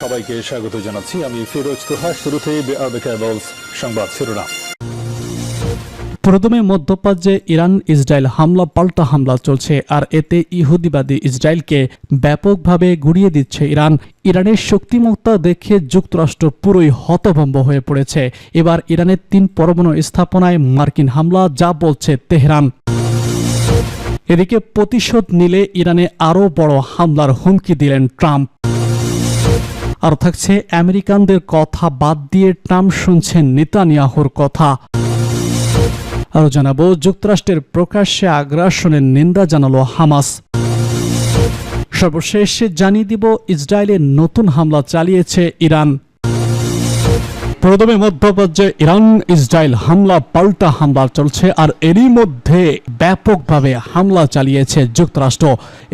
সবাইকে স্বাগত জানাচ্ছি। আমি ফিরোজ তোহা। শুরুতেই সংবাদ শিরোনাম। প্রথমে মধ্যপ্রাচ্যে ইরান ইসরায়েল হামলা পাল্টা হামলা চলছে, আর এতে ইহুদিবাদী ইসরায়েলকে ব্যাপকভাবে গুড়িয়ে দিচ্ছে ইরান। ইরানের শক্তিমত্তা দেখে যুক্তরাষ্ট্র পুরোই হতভম্ব হয়ে পড়েছে। এবার ইরানের 3 পরমাণু স্থাপনায় মার্কিন হামলা, যা বলছে তেহরান। এদিকে প্রতিশোধ নিলে ইরানে আরও বড় হামলার হুমকি দিলেন ট্রাম্প। আর থাকছে আমেরিকানদের কথা বাদ দিয়ে ট্রাম্প শুনছেন নেতানিয়াহুর কথা। আরও জানাবো, যুক্তরাষ্ট্রের প্রকাশ্যে আগ্রাসনের নিন্দা জানালো হামাস। সর্বশেষ জানিয়ে দিব ইসরায়েলের নতুন হামলা চালিয়েছে ইরান। প্রথমে মধ্যপ্রাচ্যে ইরান ইসরায়েল হামলা পাল্টা হামলা চলছে, আর এরই মধ্যে ব্যাপকভাবে হামলা চালিয়েছে যুক্তরাষ্ট্র।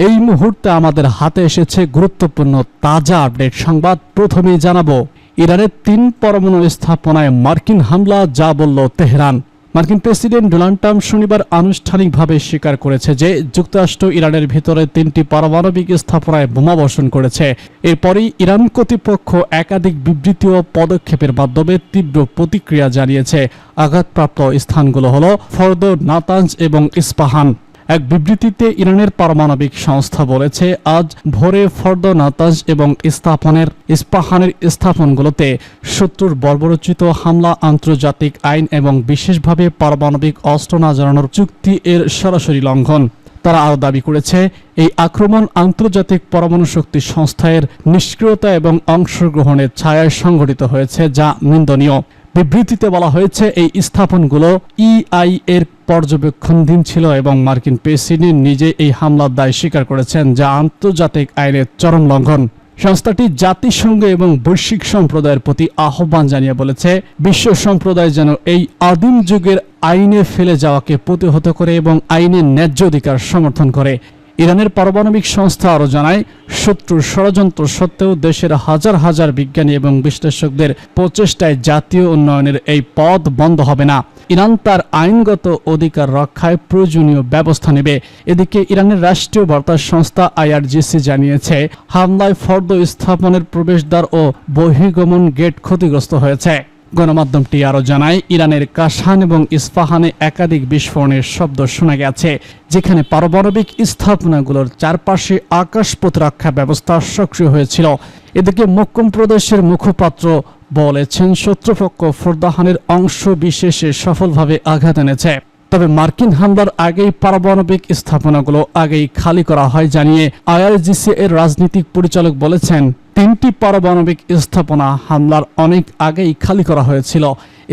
এই মুহূর্তে আমাদের হাতে এসেছে গুরুত্বপূর্ণ তাজা আপডেট সংবাদ। প্রথমেই জানাবো, ইরানের 3 পরমাণু স্থাপনায় মার্কিন হামলা, যা বলল তেহরান। মার্কিন প্রেসিডেন্ট ডোনাল্ড ট্রাম্প শনিবার আনুষ্ঠানিকভাবে স্বীকার করেছে যে যুক্তরাষ্ট্র ইরানের ভিতরে 3টি পারমাণবিক স্থাপনায় বোমাবর্ষণ করেছে। এরপরই ইরান কর্তৃপক্ষ একাধিক বিবৃতি ও পদক্ষেপের মাধ্যমে তীব্র প্রতিক্রিয়া জানিয়েছে। আঘাতপ্রাপ্ত স্থানগুলো হল ফর্দো, নাতাঞ্জ এবং ইস্পাহান। এক বিবৃতিতে ইরানের পারমাণবিক সংস্থা বলেছে, আজ ভোরে ফর্দো, নাতাঞ্জ এবং ইস্পাহানের স্থাপনগুলোতে শত্রুর বর্বরোচিত হামলা আন্তর্জাতিক আইন এবং বিশেষভাবে পারমাণবিক অস্ত্র না জানানোর চুক্তি এর সরাসরি লঙ্ঘন। তারা আরও দাবি করেছে, এই আক্রমণ আন্তর্জাতিক পরমাণু শক্তি সংস্থার নিষ্ক্রিয়তা এবং অংশগ্রহণের ছায়ায় সংঘটিত হয়েছে, যা নিন্দনীয়। বিবৃতিতে বলা হয়েছে, এই স্থাপনগুলো ইআই এর পর্যবেক্ষণাধীন ছিল এবং মার্কিন প্রেসিডেন্ট নিজে এই হামলার দায় স্বীকার করেছেন, যা আন্তর্জাতিক আইনের চরম লঙ্ঘন। সংস্থাটি জাতিসংঘ এবং বৈশ্বিক সম্প্রদায়ের প্রতি আহ্বান জানিয়ে বলেছে, বিশ্ব সম্প্রদায় যেন এই আদিম যুগের আইনে ফেলে যাওয়াকে প্রতিহত করে এবং আইনের ন্যায্য অধিকার সমর্থন করে। ইরানের পারমাণবিক সংস্থা আরও জানায়, শত্রুর ষড়যন্ত্র সত্ত্বেও দেশের হাজার হাজার বিজ্ঞানী এবং বিশ্লেষকদের প্রচেষ্টায় জাতীয় উন্নয়নের এই পথ বন্ধ হবে না। ইরান তার আইনগত অধিকার রক্ষায় প্রয়োজনীয় ব্যবস্থা নেবে। এদিকে ইরানের রাষ্ট্রীয় বার্তা সংস্থা আইআরজিসি জানিয়েছে, হামলায় ফর্দো স্থাপনের প্রবেশদ্বার ও বহির্গমন গেট ক্ষতিগ্রস্ত হয়েছে। গণমাধ্যমটি আরও জানায়, ইরানের কাশান এবং ইস্পাহানে একাধিক বিস্ফোরণের শব্দ শোনা গেছে, যেখানে পারমাণবিক স্থাপনাগুলোর চারপাশে আকাশ প্রতিরক্ষা ব্যবস্থা সক্রিয় হয়েছিল। এদিকে মক্কুম প্রদেশের মুখপাত্র বলেছেন, শত্রুপক্ষ ফোরদাহানের অংশ বিশেষে সফলভাবে আঘাত এনেছে। তবে মার্কিন হামলার আগেই পারমাণবিক স্থাপনাগুলো আগেই খালি করা হয় জানিয়ে আইআরজিসি এর রাজনৈতিক পরিচালক বলেছেন, 3টি পারমাণবিক স্থাপনা হামলার অনেক আগেই খালি করা হয়েছিল।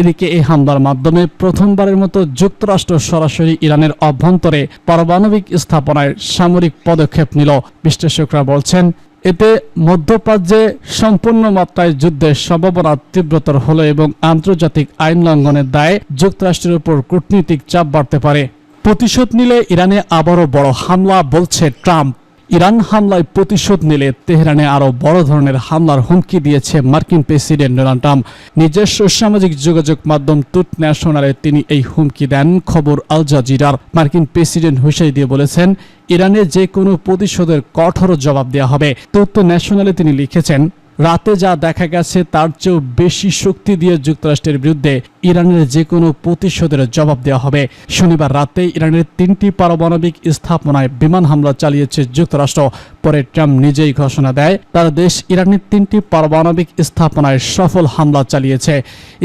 এদিকে এই হামলার মাধ্যমে প্রথমবারের মতো যুক্তরাষ্ট্র সরাসরি ইরানের অভ্যন্তরে পারমাণবিক স্থাপনায় সামরিক পদক্ষেপ নিল। বিশ্লেষকরা বলছেন, এতে মধ্যপ্রাচ্যে সম্পূর্ণ মাত্রায় যুদ্ধের সম্ভাবনা তীব্রতর হলো এবং আন্তর্জাতিক আইন লঙ্ঘনের দায়ে যুক্তরাষ্ট্রের উপর কূটনৈতিক চাপ বাড়তে পারে। প্রতিশোধ নিলে ইরানে আবারও বড় হামলা, বলছে ট্রাম্প। ইরান হামলায় প্রতিশোধ নিলে তেহরানে আরও বড় ধরনের হামলার হুমকি দিয়েছে মার্কিন প্রেসিডেন্ট ডোনাল্ড ট্রাম্প। নিজস্ব সামাজিক যোগাযোগ মাধ্যম ট্রুথ ন্যাশনালে তিনি এই হুমকি দেন। খবর আল জাজিরার। মার্কিন প্রেসিডেন্ট হুঁশিয়ারি দিয়ে বলেছেন, ইরানে যে কোনো প্রতিশোধের কঠোর জবাব দেওয়া হবে। ট্রুথ ন্যাশনালে তিনি লিখেছেন, রাতে যা দেখা গেছে তার চেয়েও বেশি শক্তি দিয়ে যুক্তরাষ্ট্রের বিরুদ্ধে ইরানের যে কোনো প্রতিশোধের জবাব দেওয়া হবে। শনিবার রাতে ইরানের 3টি পারমাণবিক স্থাপনায় বিমান হামলা চালিয়েছে যুক্তরাষ্ট্র। পরে ট্রাম্প নিজেই ঘোষণা দেয়, তার দেশ ইরানের 3টি পারমাণবিক স্থাপনায় সফল হামলা চালিয়েছে।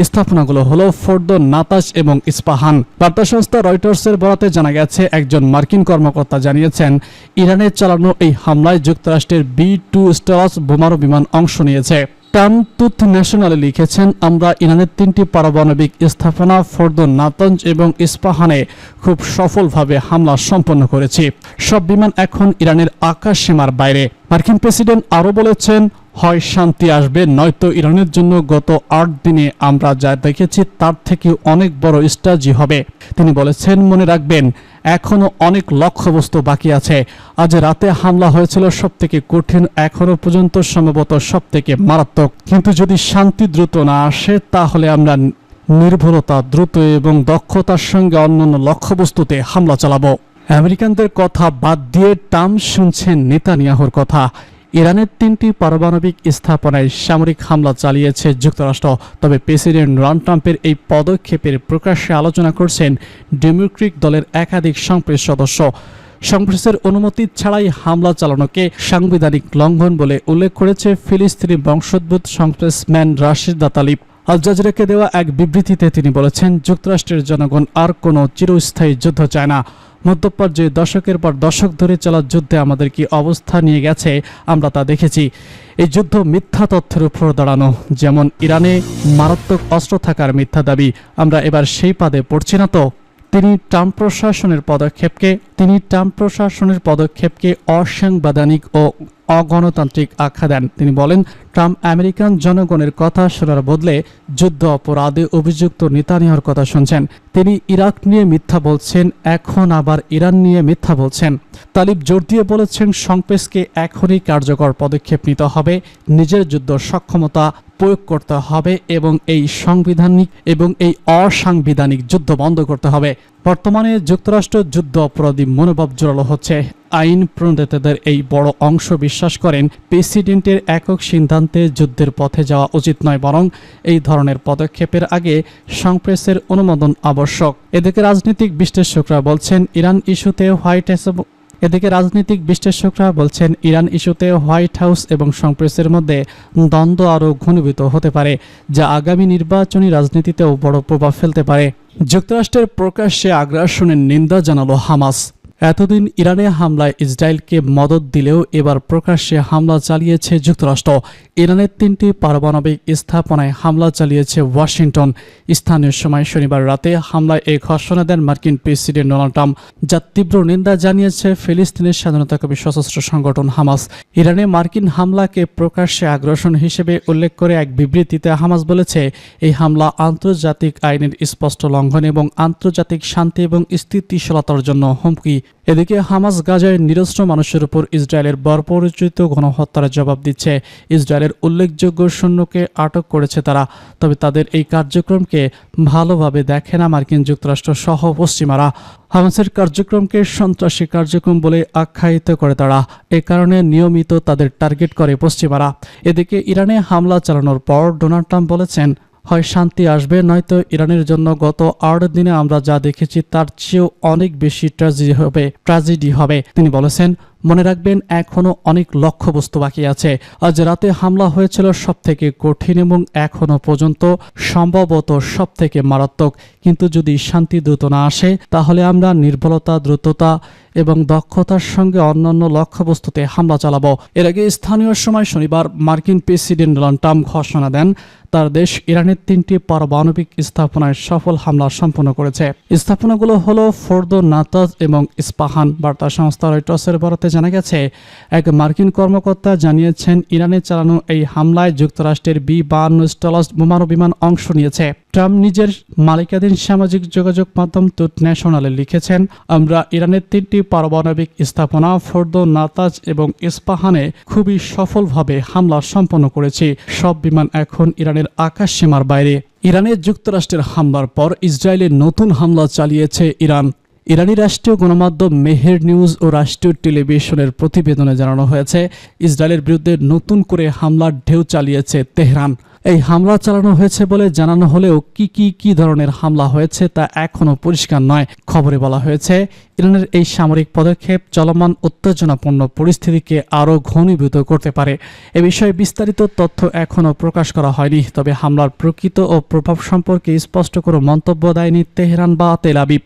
স্থাপনাগুলো হলো ফর্দো, নাতাজ এবং ইস্পাহান। বার্তা সংস্থা রয়টার্সের বরাতে জানা গেছে, একজন মার্কিন কর্মকর্তা জানিয়েছেন, ইরানের চালানো এই হামলায় যুক্তরাষ্ট্রের B-2 স্টেলস বোমারু বিমান অংশ নিয়েছে। ট্রাম্প ট্রুথ ন্যাশনালে লিখেছেন, আমরা ইরানের 3টি পারমাণবিক স্থাপনা ফর্দো, নাতাঞ্জ এবং ইস্পাহানে খুব সফলভাবে হামলা সম্পন্ন করেছি। সব বিমান এখন ইরানের আকাশ সীমার বাইরে। মার্কিন প্রেসিডেন্ট আরও বলেছেন, হয় শান্তি আসবে, নয়তো ইরানের জন্য গত 8 দিনে আমরা যা দেখেছি তার থেকে অনেক বড় স্ট্র্যাটেজি হবে। তিনি বলেছেন, মনে রাখবেন, এখনো অনেক লক্ষ্যবস্তু বাকি আছে। আজ রাতে হামলা হয়েছিল সবথেকে কঠিন, এখনো পর্যন্ত সম্ভবত সবথেকে মারাত্মক। কিন্তু যদি শান্তি দ্রুত না আসে, তাহলে আমরা নির্ভুলতা, দ্রুত এবং দক্ষতার সঙ্গে অন্যান্য লক্ষ্যবস্তুতে হামলা চালাবো। আমেরিকানদের কথা বাদ দিয়ে ট্রাম্প শুনছেন নেতানিয়াহুর কথা। ইরানের 3টি পারমাণবিক স্থাপনায় সামরিক হামলা চালিয়েছে যুক্তরাষ্ট্র। তবে প্রেসিডেন্ট ডোনাল্ড ট্রাম্পের এই পদক্ষেপের প্রকাশ্যে আলোচনা করছেন ডেমোক্রেটিক দলের একাধিক সংসদ সদস্য। সংসদের অনুমতি ছাড়াই হামলা চালানোকে সাংবিধানিক লঙ্ঘন বলে উল্লেখ করেছে ফিলিস্তিনি বংশোদ্ভূত কংগ্রেসম্যান রাশিদ তালিব। আল জাজিরাকে দেওয়া এক বিবৃতিতে তিনি বলেছেন, যুক্তরাষ্ট্রের জনগণ আর কোনো চিরস্থায়ী যুদ্ধ চায় না। মধ্যপ্রাচ্যে দশকের পর দশক ধরে চলা যুদ্ধে আমাদের কি অবস্থা নিয়ে গেছে আমরা তা দেখেছি। এই যুদ্ধ মিথ্যা তথ্যের উপর দাঁড়ানো, যেমন ইরানে মারাত্মক অস্ত্র থাকার মিথ্যা দাবি। আমরা এবার সেই পাদে পড়ছি না তো? তিনি ট্রাম্প প্রশাসনের পদক্ষেপকে অসাংবিধানিক ও অগণতান্ত্রিক আখ্যা দেন। তিনি বলেন, ট্রাম্প আমেরিকান জনগণের কথা শোনার বদলে যুদ্ধ অপরাধে অভিযুক্ত নেতানিয়াহুর কথা শুনছেন। তিনি ইরাক নিয়ে মিথ্যা বলছেন, এখন আবার ইরান নিয়ে মিথ্যা বলছেন। তালিব জোর দিয়ে বলেছেন, সংসদকে এখনই কার্যকর পদক্ষেপ নিতে হবে, নিজের যুদ্ধ সক্ষমতা প্রয়োগ করতে হবে এবং এই অসাংবিধানিক যুদ্ধ বন্ধ করতে হবে। বর্তমানে যুক্তরাষ্ট্র যুদ্ধ অপরাধী মনোভাব জোরালো হচ্ছে। আইন প্রণেতাদের এই বড় অংশ বিশ্বাস করেন প্রেসিডেন্টের একক সিদ্ধান্তে যুদ্ধের পথে যাওয়া উচিত নয়, বরং এই ধরনের পদক্ষেপের আগে সংসদের অনুমোদন আবশ্যক। এদিকে রাজনৈতিক বিশ্লেষকরা বলছেন, ইরান ইস্যুতে হোয়াইট হাউস এবং সংসদের মধ্যে দ্বন্দ্ব আরও ঘনীভূত হতে পারে, যা আগামী নির্বাচনী রাজনীতিতেও বড় প্রভাব ফেলতে পারে। যুক্তরাষ্ট্রের প্রকাশ্যে আগ্রাসনের নিন্দা জানালো হামাস। এতদিন ইরানে হামলায় ইসরায়েলকে মদদ দিলেও এবার প্রকাশ্যে হামলা চালিয়েছে যুক্তরাষ্ট্র। ইরানের 3টি পারমাণবিক স্থাপনায় হামলা চালিয়েছে ওয়াশিংটন। স্থানীয় সময় শনিবার রাতে হামলায় এই ঘোষণা দেন মার্কিন প্রেসিডেন্ট ডোনাল্ড ট্রাম্প, যার তীব্র নিন্দা জানিয়েছে ফিলিস্তিনের স্বাধীনতাকামী সশস্ত্র সংগঠন হামাস। ইরানে মার্কিন হামলাকে প্রকাশ্যে আগ্রাসন হিসেবে উল্লেখ করে এক বিবৃতিতে হামাস বলেছে, এই হামলা আন্তর্জাতিক আইনের স্পষ্ট লঙ্ঘন এবং আন্তর্জাতিক শান্তি এবং স্থিতিশীলতার জন্য হুমকি। এদিকে হামাস গাজায় নিরস্ত্র মানুষের উপর ইসরায়েলের বর্বরোচিত গণহত্যার জবাব দিচ্ছে। ইসরায়েলের উল্লেখযোগ্য সৈন্যকে আটক করেছে তারা, তবে তাদের এই কার্যক্রমকে ভালোভাবে দেখে না মার্কিন যুক্তরাষ্ট্র সহ পশ্চিমারা। হামাসের কার্যক্রমকে সন্ত্রাসী কার্যক্রম বলে আখ্যায়িত করে তারা, এ কারণে নিয়মিত তাদের টার্গেট করে পশ্চিমারা। এদিকে ইরানে হামলা চালানোর পর ডোনাল্ড ট্রাম্প বলেছেন, হয় শান্তি আসবে, নয়তো ইরানের জন্য গত 8 দিনে আমরা যা দেখেছি তার চেয়েও অনেক বেশি ট্র্যাজেডি হবে। তিনি বলেছেন, মনে রাখবেন এখনো অনেক লক্ষ্যবস্তু বাকি আছে। আজ রাতে হামলা হয়েছিল সবথেকে কঠিন এবং এখনো পর্যন্ত সম্ভবত সবথেকে মারাত্মক। কিন্তু যদি শান্তি দ্রুত না আসে, তাহলে আমরা নির্ভুলতা, দ্রুততা এবং দক্ষতার সঙ্গে অন্যান্য লক্ষ্যবস্তুতে হামলা চালাবো। এর আগে স্থানীয় সময় শনিবার মার্কিন প্রেসিডেন্ট ডোনাল্ড ট্রাম্প ঘোষণা দেন, তার দেশ ইরানের 3টি পারমাণবিক স্থাপনায় সফল হামলা সম্পন্ন করেছে। স্থাপনাগুলো হলো ফোর্দো, নাতাজ এবং ইস্পাহান। বার্তা সংস্থা রয়টার্সের বরাতে জানা গেছে, এক মার্কিন কর্মকর্তা জানিয়েছেন, ইরানে চালানো এই হামলায় যুক্তরাষ্ট্রের B-52 স্টালাস বোমারু বিমান অংশ নিয়েছে। ট্রাম্প নিজের মালিকাধীন সামাজিক যোগাযোগ মাধ্যম ট্রুথ ন্যাশনালে লিখেছেন, আমরা ইরানের 3টি পারমাণবিক স্থাপনা ফোর্দো, নাতাজ এবং ইস্পাহানে খুবই সফলভাবে হামলা সম্পন্ন করেছি। সব বিমান এখন ইরানের আকাশ সীমার বাইরে। ইরানে যুক্তরাষ্ট্রের হামলার পর ইসরায়েলে নতুন হামলা চালিয়েছে ইরান। ইরানি রাষ্ট্রীয় গণমাধ্যম মেহের নিউজ ও রাষ্ট্রীয় টেলিভিশনের প্রতিবেদনে জানানো হয়েছে, ইসরায়েলের বিরুদ্ধে নতুন করে হামলার ঢেউ চালিয়েছে তেহরান। এই হামলা চালানো হয়েছে বলে জানানো হলেও কি ধরনের হামলা হয়েছে তা এখনও পরিষ্কার নয়। খবরে বলা হয়েছে, ইরানের এই সামরিক পদক্ষেপ চলমান উত্তেজনাপূর্ণ পরিস্থিতিকে আরও ঘনীভূত করতে পারে। এ বিষয়ে বিস্তারিত তথ্য এখনও প্রকাশ করা হয়নি, তবে হামলার প্রকৃত ও প্রভাব সম্পর্কে স্পষ্ট কোনো মন্তব্য দেয়নি তেহরান বা তেল আবিব।